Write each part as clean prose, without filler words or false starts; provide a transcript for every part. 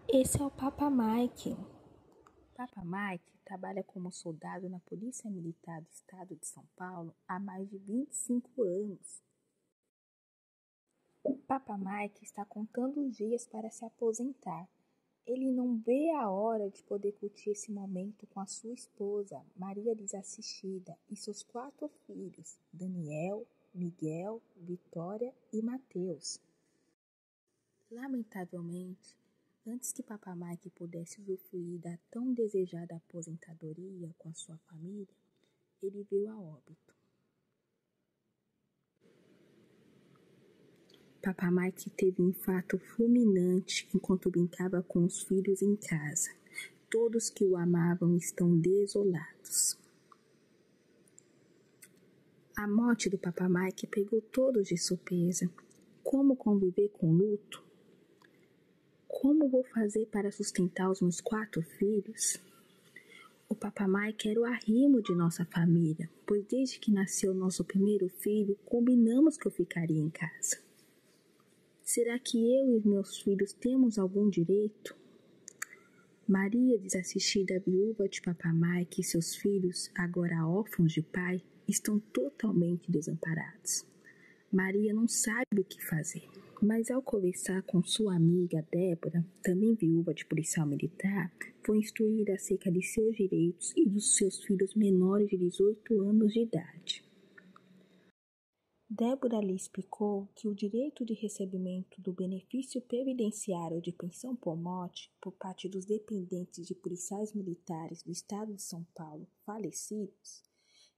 Esse é o Papa Mike. Papa Mike trabalha como soldado na Polícia Militar do Estado de São Paulo há mais de 25 anos. Papa Mike está contando os dias para se aposentar. Ele não vê a hora de poder curtir esse momento com a sua esposa, Maria Desassistida, e seus 4 filhos, Daniel, Miguel, Vitória e Mateus. Lamentavelmente, antes que Papa Mike pudesse usufruir da tão desejada aposentadoria com a sua família, ele veio a óbito. Papa Mike teve um infarto fulminante enquanto brincava com os filhos em casa. Todos que o amavam estão desolados. A morte do Papa Mike pegou todos de surpresa. Como conviver com luto? Como vou fazer para sustentar os meus 4 filhos? O Papa Mike era o arrimo de nossa família, pois desde que nasceu nosso primeiro filho, combinamos que eu ficaria em casa. Será que eu e meus filhos temos algum direito? Maria, desassistida viúva de Papa Mike e seus filhos, agora órfãos de pai, estão totalmente desamparados. Maria não sabe o que fazer, mas ao conversar com sua amiga Débora, também viúva de policial militar, foi instruída acerca de seus direitos e dos seus filhos menores de 18 anos de idade. Débora lhe explicou que o direito de recebimento do benefício previdenciário de pensão por morte por parte dos dependentes de policiais militares do Estado de São Paulo falecidos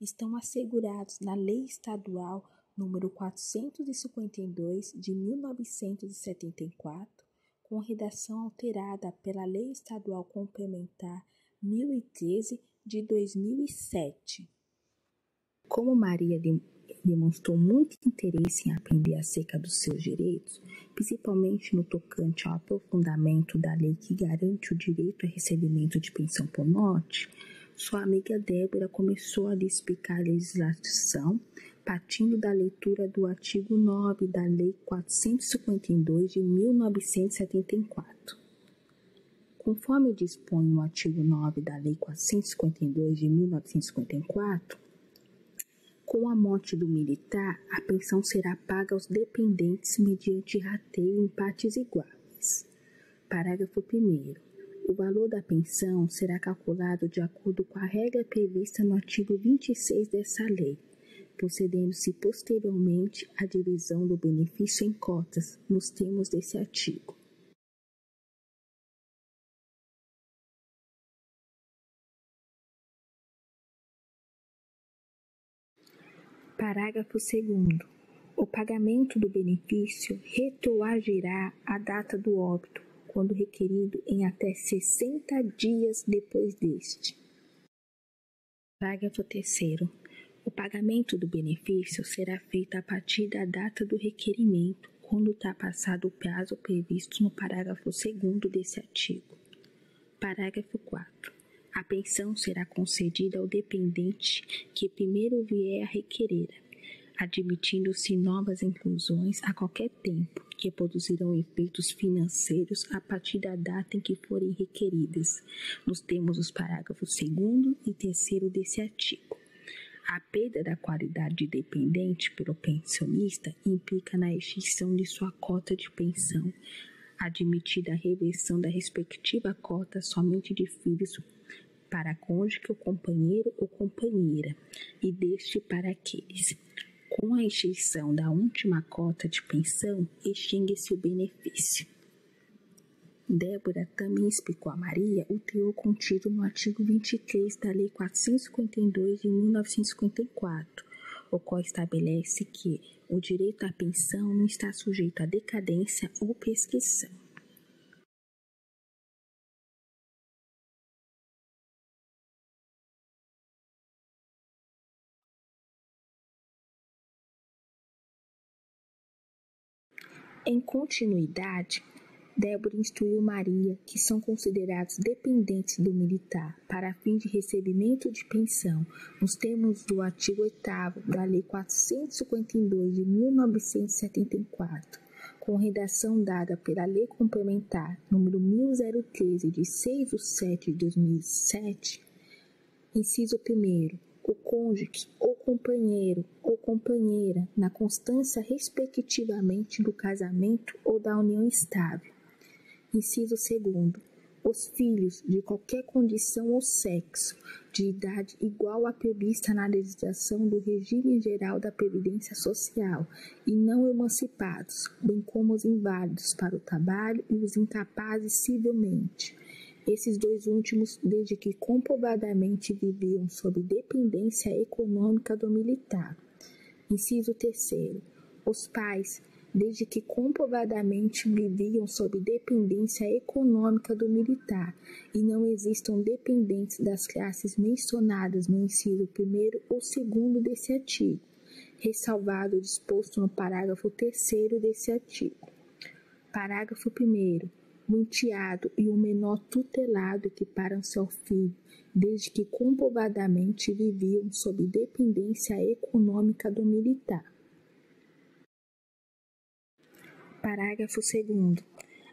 estão assegurados na Lei Estadual número 452 de 1974, com redação alterada pela Lei Estadual Complementar 1013 de 2007. Como Maria demonstrou muito interesse em aprender acerca dos seus direitos, principalmente no tocante ao aprofundamento da lei que garante o direito a recebimento de pensão por morte, sua amiga Débora começou a lhe explicar a legislação, partindo da leitura do artigo 9 da Lei 452 de 1974. Conforme dispõe o artigo 9 da Lei 452 de 1954, com a morte do militar, a pensão será paga aos dependentes mediante rateio em partes iguais. Parágrafo 1º. O valor da pensão será calculado de acordo com a regra prevista no artigo 26 dessa lei, procedendo-se posteriormente à divisão do benefício em cotas, nos termos desse artigo. Parágrafo 2º. O pagamento do benefício retroagirá à data do óbito, quando requerido em até 60 dias depois deste. Parágrafo 3º. O pagamento do benefício será feito a partir da data do requerimento, quando ultrapassado o prazo previsto no parágrafo 2º desse artigo. Parágrafo 4º. A pensão será concedida ao dependente que primeiro vier a requerer, admitindo-se novas inclusões a qualquer tempo, que produzirão efeitos financeiros a partir da data em que forem requeridas, nos termos dos parágrafos 2º e 3º desse artigo. A perda da qualidade de dependente pelo pensionista implica na extinção de sua cota de pensão, admitida a reversão da respectiva cota somente de filhos para cônjuge ou companheiro ou companheira, e deste para aqueles. Com a extinção da última cota de pensão, extingue-se o benefício. Débora também explicou a Maria o teor contido no artigo 23 da Lei 452 de 1954, o qual estabelece que o direito à pensão não está sujeito a decadência ou prescrição. Em continuidade, Débora instruiu Maria que são considerados dependentes do militar para fim de recebimento de pensão, nos termos do artigo 8º da Lei 452 de 1974, com redação dada pela Lei Complementar número 1013, de 6/7 de 2007, inciso 1º, o cônjuge ou companheiro ou companheira na constância respectivamente do casamento ou da união estável. Inciso 2º, os filhos de qualquer condição ou sexo, de idade igual à prevista na legislação do regime geral da Previdência Social e não emancipados, bem como os inválidos para o trabalho e os incapazes civilmente. Esses dois últimos, desde que comprovadamente viviam sob dependência econômica do militar. Inciso 3º, os pais, desde que comprovadamente viviam sob dependência econômica do militar e não existam dependentes das classes mencionadas no inciso 1º ou 2º desse artigo, ressalvado o disposto no parágrafo 3º desse artigo. Parágrafo 1º. O enteado e o menor tutelado equiparam-se ao filho, desde que comprovadamente viviam sob dependência econômica do militar. Parágrafo 2º.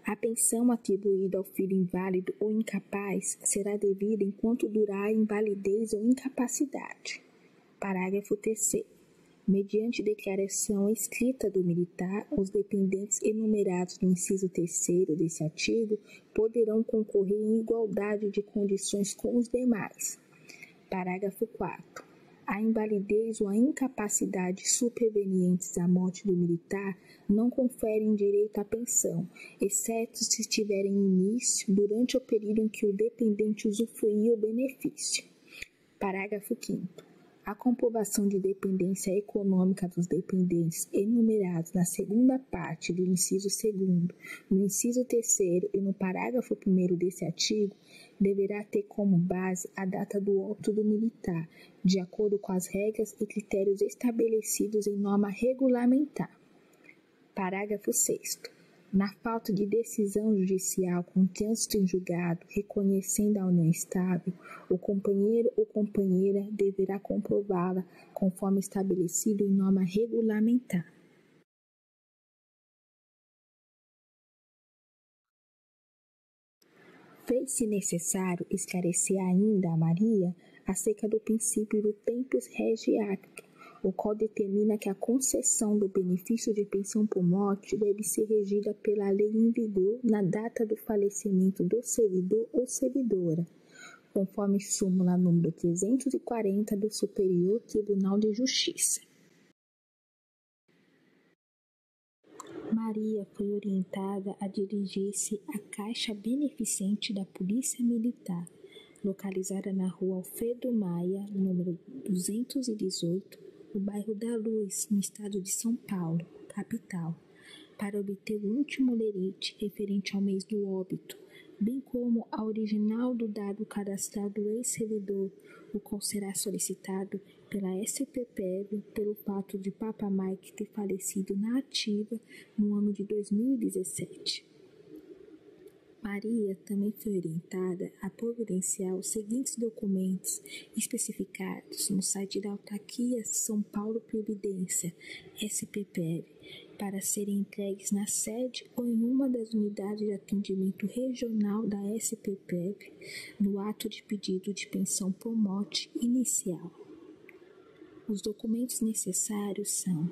A pensão atribuída ao filho inválido ou incapaz será devida enquanto durar a invalidez ou incapacidade. Parágrafo 3º. Mediante declaração escrita do militar, os dependentes enumerados no inciso 3º desse artigo poderão concorrer em igualdade de condições com os demais. Parágrafo 4º. A invalidez ou a incapacidade supervenientes à morte do militar não conferem direito à pensão, exceto se estiverem em início durante o período em que o dependente usufruía o benefício. Parágrafo 5º. A comprovação de dependência econômica dos dependentes enumerados na segunda parte do inciso 2º, no inciso 3º e no parágrafo 1º desse artigo deverá ter como base a data do óbito do militar, de acordo com as regras e critérios estabelecidos em norma regulamentar. Parágrafo 6º. Na falta de decisão judicial com trânsito em julgado reconhecendo a união estável, o companheiro ou companheira deverá comprová-la conforme estabelecido em norma regulamentar. Fez-se necessário esclarecer ainda a Maria acerca do princípio do tempus regi actum, o qual determina que a concessão do benefício de pensão por morte deve ser regida pela lei em vigor na data do falecimento do servidor ou servidora, conforme súmula número 340 do Superior Tribunal de Justiça. Maria foi orientada a dirigir-se à Caixa Beneficente da Polícia Militar, localizada na Rua Alfredo Maia, número 218, no bairro da Luz, no estado de São Paulo, capital, para obter o último lerite referente ao mês do óbito, bem como a original do dado cadastral do ex-servidor, o qual será solicitado pela SPPEV pelo fato de Papa Mike ter falecido na ativa no ano de 2017. Maria também foi orientada a providenciar os seguintes documentos especificados no site da Autarquia São Paulo Previdência, SPPEV, para serem entregues na sede ou em uma das unidades de atendimento regional da SPPEV no ato de pedido de pensão por morte inicial. Os documentos necessários são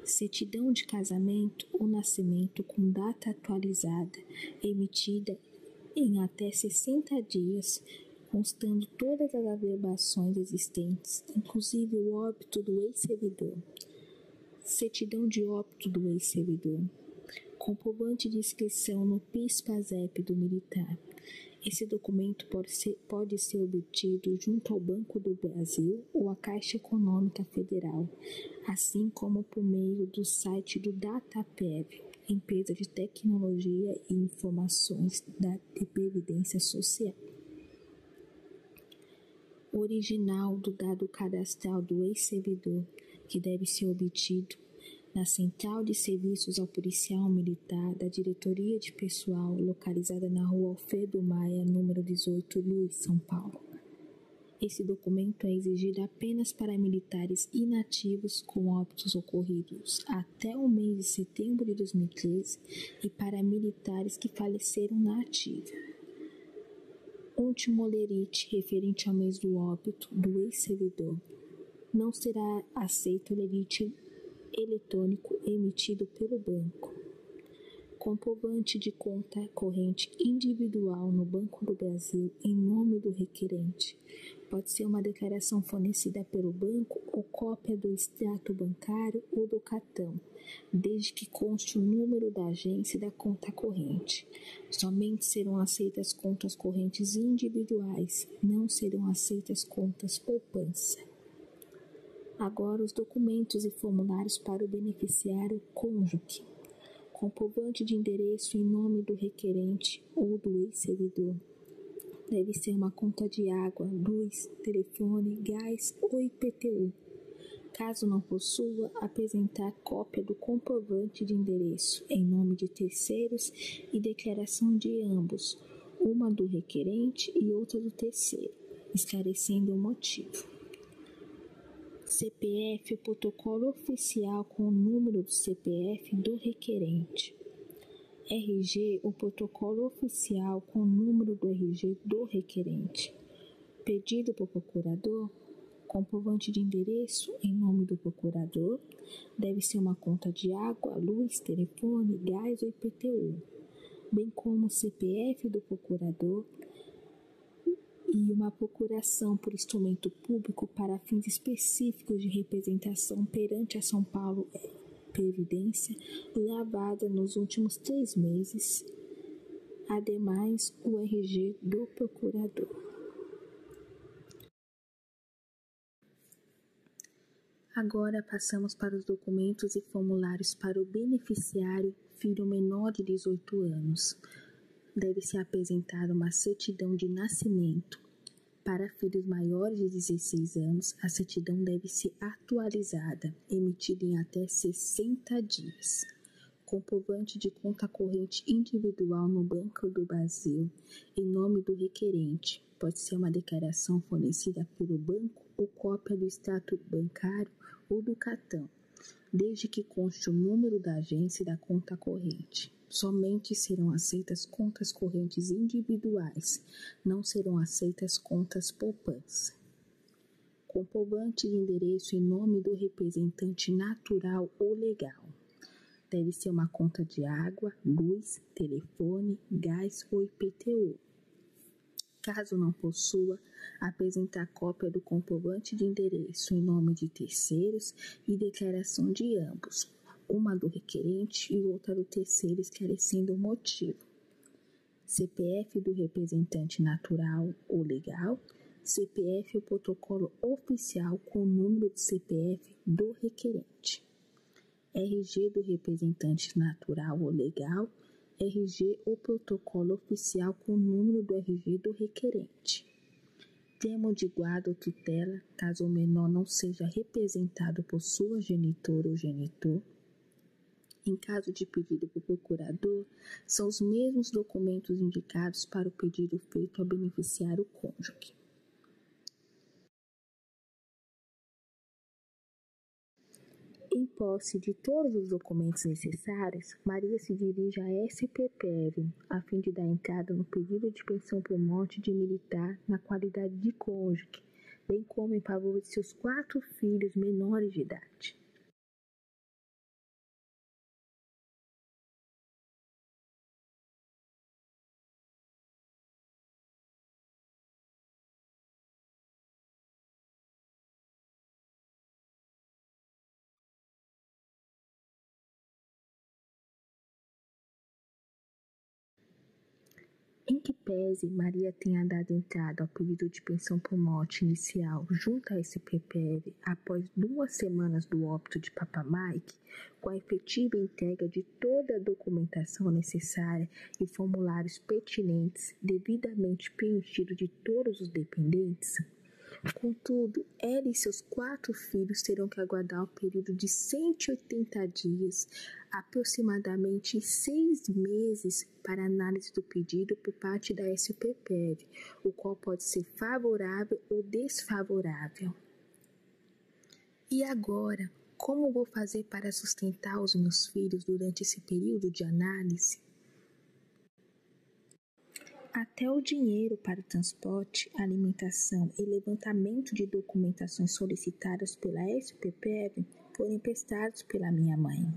certidão de casamento ou nascimento com data atualizada, emitida em até 60 dias, constando todas as averbações existentes, inclusive o óbito do ex-servidor. Certidão de óbito do ex-servidor. Comprovante de inscrição no PIS/PASEP do militar. Esse documento pode ser obtido junto ao Banco do Brasil ou à Caixa Econômica Federal, assim como por meio do site do DataPrev, empresa de tecnologia e informações de Previdência Social. Original do dado cadastral do ex-servidor, que deve ser obtido na Central de Serviços ao Policial Militar da Diretoria de Pessoal, localizada na Rua Alfredo Maia, número 18, Luz, São Paulo. Esse documento é exigido apenas para militares inativos com óbitos ocorridos até o mês de setembro de 2013 e para militares que faleceram na ativa. Último olerite referente ao mês do óbito do ex-servidor. Não será aceito olerite eletrônico emitido pelo banco. Comprovante de conta corrente individual no Banco do Brasil em nome do requerente. Pode ser uma declaração fornecida pelo banco ou cópia do extrato bancário ou do cartão, desde que conste o número da agência e da conta corrente. Somente serão aceitas contas correntes individuais, não serão aceitas contas poupança. Agora os documentos e formulários para o beneficiário cônjuge. Comprovante de endereço em nome do requerente ou do ex-servidor. Deve ser uma conta de água, luz, telefone, gás ou IPTU. Caso não possua, apresentar cópia do comprovante de endereço em nome de terceiros e declaração de ambos, uma do requerente e outra do terceiro, esclarecendo o motivo. CPF o protocolo oficial com o número do CPF do requerente. RG o protocolo oficial com o número do RG do requerente. Pedido por procurador, comprovante de endereço em nome do procurador, deve ser uma conta de água, luz, telefone, gás ou IPTU, bem como o CPF do procurador, e uma procuração por instrumento público para fins específicos de representação perante a São Paulo Previdência, lavada nos últimos 3 meses, ademais o RG do procurador. Agora passamos para os documentos e formulários para o beneficiário filho menor de 18 anos. Deve ser apresentada uma certidão de nascimento. Para filhos maiores de 16 anos, a certidão deve ser atualizada, emitida em até 60 dias. Comprovante de conta corrente individual no Banco do Brasil, em nome do requerente. Pode ser uma declaração fornecida pelo banco ou cópia do extrato bancário ou do cartão, desde que conste o número da agência e da conta corrente. Somente serão aceitas contas correntes individuais, não serão aceitas contas poupança. Comprovante de endereço em nome do representante natural ou legal. Deve ser uma conta de água, luz, telefone, gás ou IPTU. Caso não possua, apresentar cópia do comprovante de endereço em nome de terceiros e declaração de ambos, uma do requerente e outra do terceiro, esclarecendo o motivo. CPF do representante natural ou legal, CPF o protocolo oficial com o número do CPF do requerente. RG do representante natural ou legal, RG ou protocolo oficial com o número do RG do requerente. Termo de guarda ou tutela, caso o menor não seja representado por sua genitora ou genitor. Em caso de pedido por procurador, são os mesmos documentos indicados para o pedido feito ao beneficiário cônjuge. Em posse de todos os documentos necessários, Maria se dirige à SPPEV, a fim de dar entrada no pedido de pensão por morte de militar na qualidade de cônjuge, bem como em favor de seus 4 filhos menores de idade. Em que pese Maria tenha dado entrada ao pedido de pensão por morte inicial junto à SPPEV após 2 semanas do óbito de Papa Mike, com a efetiva entrega de toda a documentação necessária e formulários pertinentes devidamente preenchidos de todos os dependentes, Contudo, ela e seus 4 filhos terão que aguardar um período de 180 dias, aproximadamente 6 meses, para análise do pedido por parte da SPPEV, o qual pode ser favorável ou desfavorável. E agora, como vou fazer para sustentar os meus filhos durante esse período de análise? Até o dinheiro para o transporte, alimentação e levantamento de documentações solicitadas pela SPPEV foram emprestados pela minha mãe.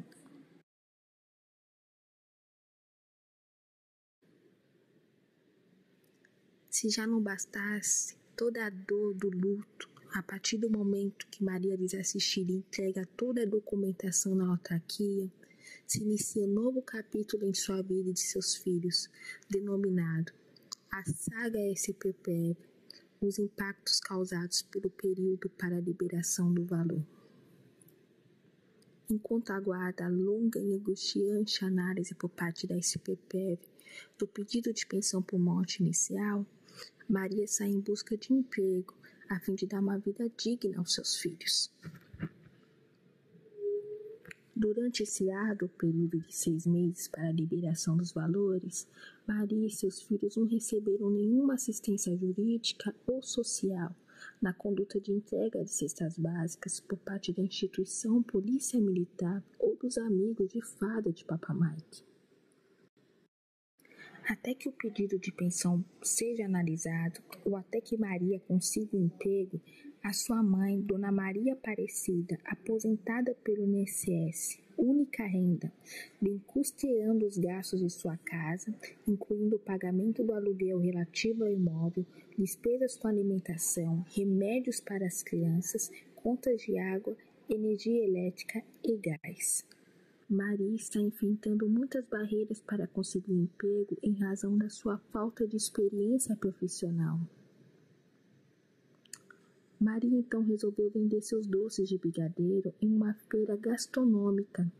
Se já não bastasse toda a dor do luto, a partir do momento que Maria lhes assistir e entrega toda a documentação na autarquia, se inicia um novo capítulo em sua vida e de seus filhos, denominado A Saga SPPEV, os impactos causados pelo período para a liberação do valor. Enquanto aguarda a longa e angustiante análise por parte da SPPEV do pedido de pensão por morte inicial, Maria sai em busca de emprego a fim de dar uma vida digna aos seus filhos. Durante esse árduo período de 6 meses para a liberação dos valores, Maria e seus filhos não receberam nenhuma assistência jurídica ou social na conduta de entrega de cestas básicas por parte da instituição Polícia Militar ou dos amigos de fada de Papa Mike. Até que o pedido de pensão seja analisado ou até que Maria consiga um emprego, a sua mãe, Dona Maria Aparecida, aposentada pelo INSS, única renda, vem custeando os gastos de sua casa, incluindo o pagamento do aluguel relativo ao imóvel, despesas com alimentação, remédios para as crianças, contas de água, energia elétrica e gás. Maria está enfrentando muitas barreiras para conseguir um emprego em razão da sua falta de experiência profissional. Maria então resolveu vender seus doces de brigadeiro em uma feira gastronômica.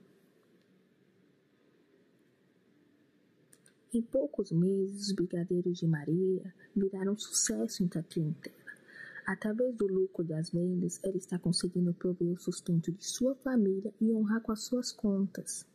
Em poucos meses, os brigadeiros de Maria viraram sucesso entre a clientela. Através do lucro das vendas, ela está conseguindo prover o sustento de sua família e honrar com as suas contas.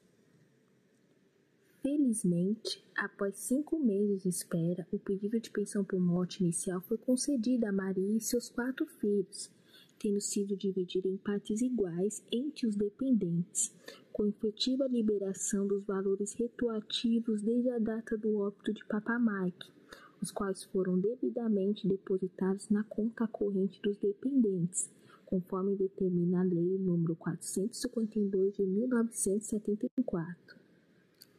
Felizmente, após 5 meses de espera, o pedido de pensão por morte inicial foi concedido a Maria e seus 4 filhos, tendo sido dividido em partes iguais entre os dependentes, com efetiva liberação dos valores retroativos desde a data do óbito de Papa Mike, os quais foram devidamente depositados na conta corrente dos dependentes, conforme determina a Lei nº 452 de 1974.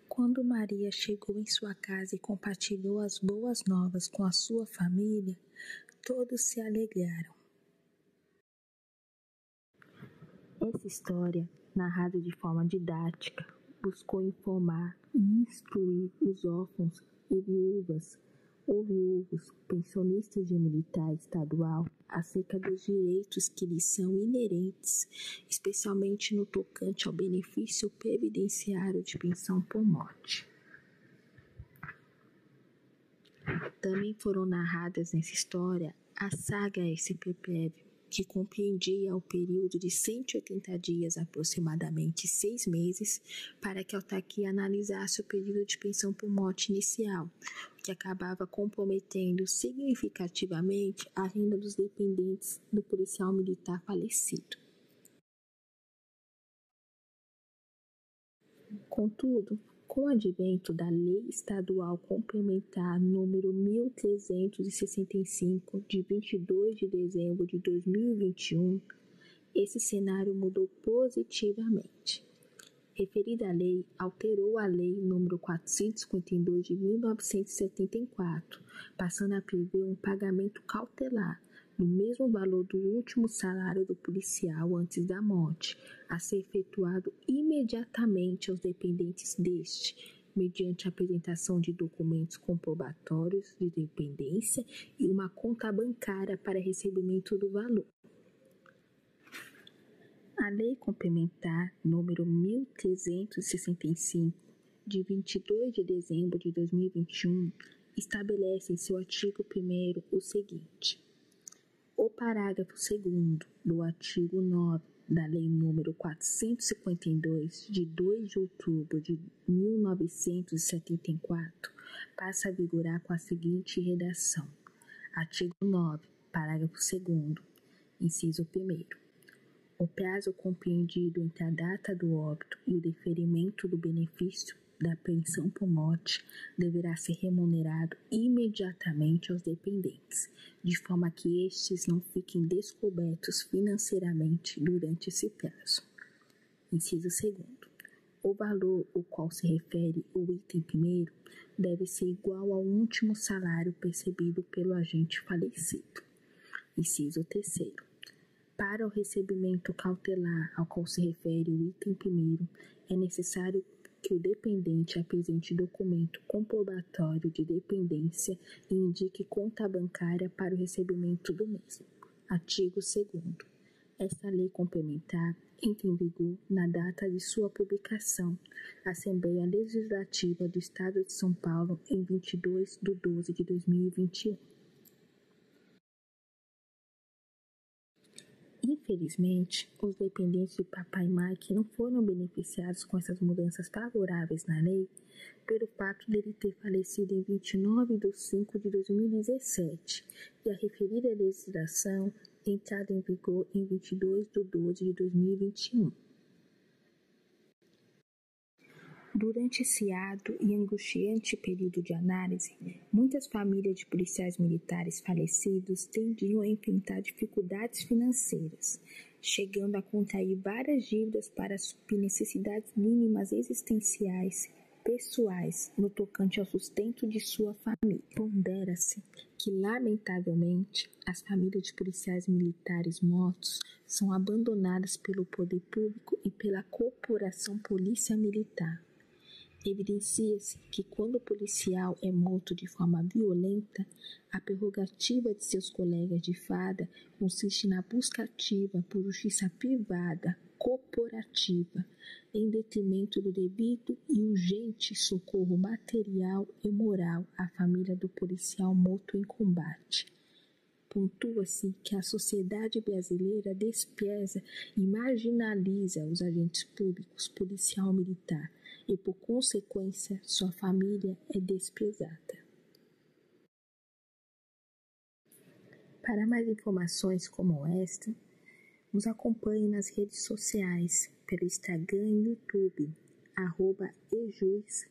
Quando Maria chegou em sua casa e compartilhou as boas novas com a sua família, todos se alegraram. Essa história, narrada de forma didática, buscou informar e instruir os órfãos e viúvas ou viúvos pensionistas de militar estadual acerca dos direitos que lhes são inerentes, especialmente no tocante ao benefício previdenciário de pensão por morte. Também foram narradas nessa história a saga SPPEV, que compreendia o período de 180 dias, aproximadamente 6 meses, para que a autarquia analisasse o pedido de pensão por morte inicial, que acabava comprometendo significativamente a renda dos dependentes do policial militar falecido. Contudo, com o advento da Lei Estadual Complementar número 1365, de 22 de dezembro de 2021, esse cenário mudou positivamente. Referida lei alterou a Lei nº 452 de 1974, passando a prever um pagamento cautelar no mesmo valor do último salário do policial antes da morte, a ser efetuado imediatamente aos dependentes deste, mediante a apresentação de documentos comprobatórios de dependência e uma conta bancária para recebimento do valor. A Lei Complementar número 1365, de 22 de dezembro de 2021, estabelece em seu artigo 1º o seguinte: O parágrafo 2º do artigo 9 da Lei nº 452, de 2 de outubro de 1974, passa a vigorar com a seguinte redação. Artigo 9, parágrafo 2º, inciso 1º. O prazo compreendido entre a data do óbito e o deferimento do benefício da pensão por morte deverá ser remunerado imediatamente aos dependentes, de forma que estes não fiquem descobertos financeiramente durante esse prazo. Inciso 2º. O valor ao qual se refere o item 1º deve ser igual ao último salário percebido pelo agente falecido. Inciso 3º. Para o recebimento cautelar ao qual se refere o item 1º, é necessário que o dependente apresente documento comprobatório de dependência e indique conta bancária para o recebimento do mesmo. Artigo 2º. Esta lei complementar entra em vigor na data de sua publicação, Assembleia Legislativa do Estado de São Paulo, em 22 de 12 de 2021. Infelizmente, os dependentes de papai Mike não foram beneficiados com essas mudanças favoráveis na lei pelo fato dele ter falecido em 29 de 5 de 2017 e a referida legislação entrada em vigor em 22 de 12 de 2021. Durante esse árduo e angustiante período de análise, muitas famílias de policiais militares falecidos tendiam a enfrentar dificuldades financeiras, chegando a contrair várias dívidas para suprir necessidades mínimas existenciais, pessoais, no tocante ao sustento de sua família. Pondera-se que, lamentavelmente, as famílias de policiais militares mortos são abandonadas pelo poder público e pela Corporação Polícia Militar. Evidencia-se que quando o policial é morto de forma violenta, a prerrogativa de seus colegas de farda consiste na busca ativa por justiça privada, corporativa, em detrimento do devido e urgente socorro material e moral à família do policial morto em combate. Pontua-se que a sociedade brasileira despreza e marginaliza os agentes públicos, policial militar, e, por consequência, sua família é desprezada. Para mais informações como esta, nos acompanhe nas redes sociais, pelo Instagram e YouTube, @ejuiz_pm.